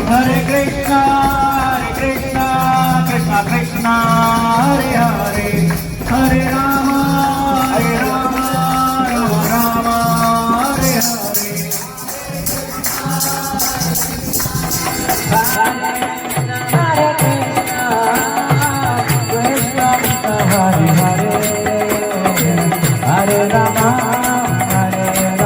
Hare Krishna, Krishna Krishna, Hare Hare, Hare Rama, Rama Rama, Hare Hare. Hare Krishna, Krishna Hare Hare, Hare Rama, Rama Rama, Hare Hare.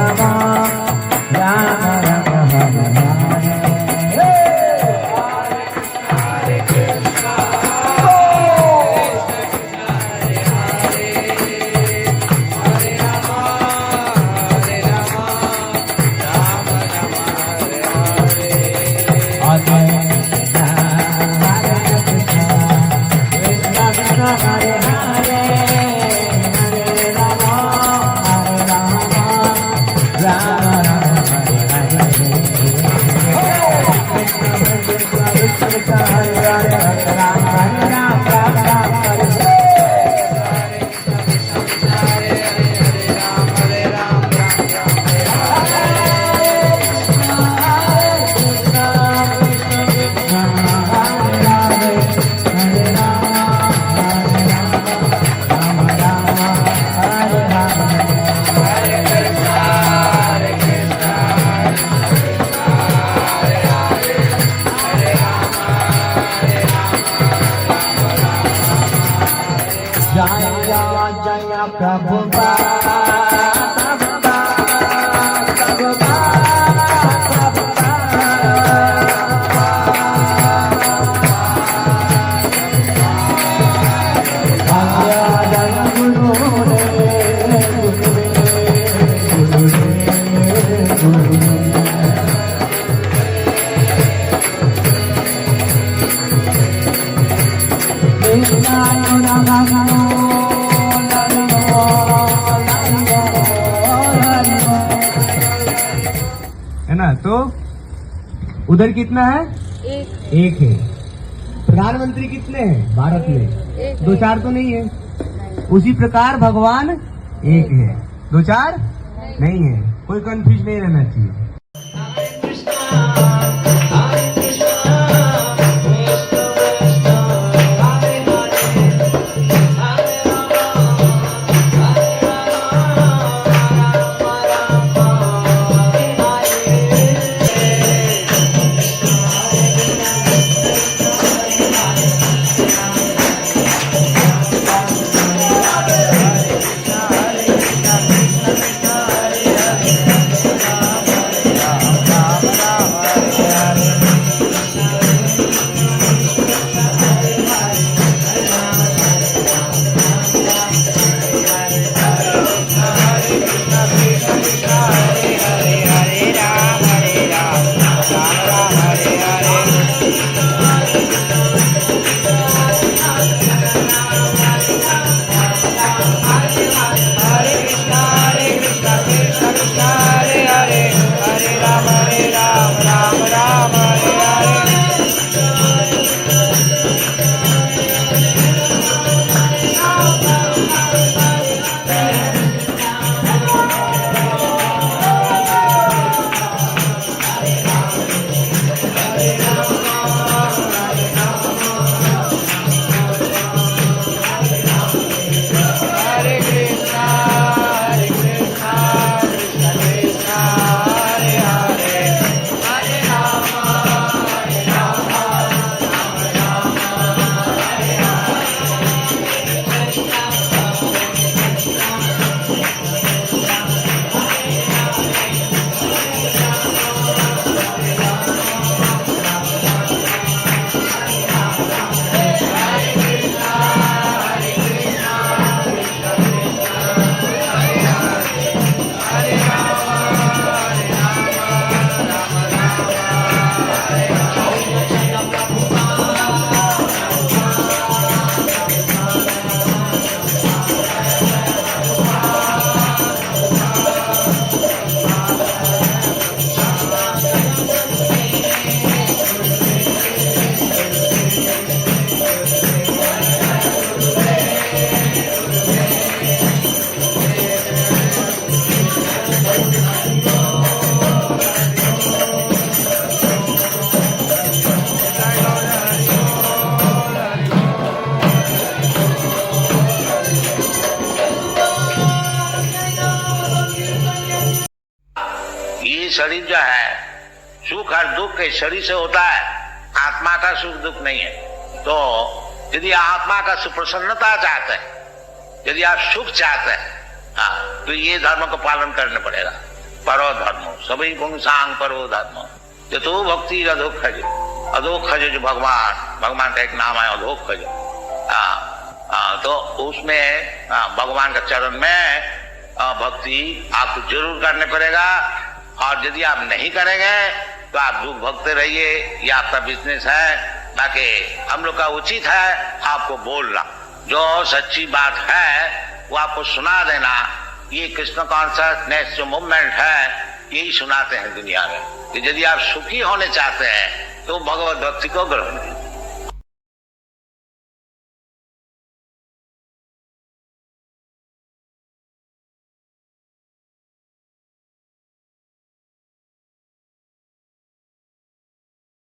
Jaya Prabhupada, है ना। तो उधर कितना है? एक है। प्रधानमंत्री कितने हैं भारत में? दो चार तो नहीं है। उसी प्रकार भगवान एक है, दो चार नहीं है। कोई कंफ्यूज नहीं रहना चाहिए। दुख के शरीर से होता है, आत्मा का सुख दुख नहीं है। तो यदि आत्मा का सुप्रसन्नता चाहते हैं, यदि आप सुख चाहते हैं, हाँ, तो ये धर्म को पालन करना पड़ेगा। परो धर्मो सभी पुंसांग परो धर्मो यतो भक्ति अधोक्षज। अधोक्षज जो भगवान का एक नाम है अधोक्षज। तो उसमें भगवान का चरण में भक्ति आपको जरूर करने पड़ेगा। और यदि आप नहीं करेंगे तो आप दुख भोगते रहिए, ये आपका बिजनेस है। बाकी हम लोग का उचित है आपको बोलना, जो सच्ची बात है वो आपको सुना देना। ये कृष्ण कॉन्शियसनेस जो मूवमेंट है यही सुनाते हैं दुनिया में कि यदि आप सुखी होने चाहते हैं तो भगवत भक्ति को ग्रहण करें।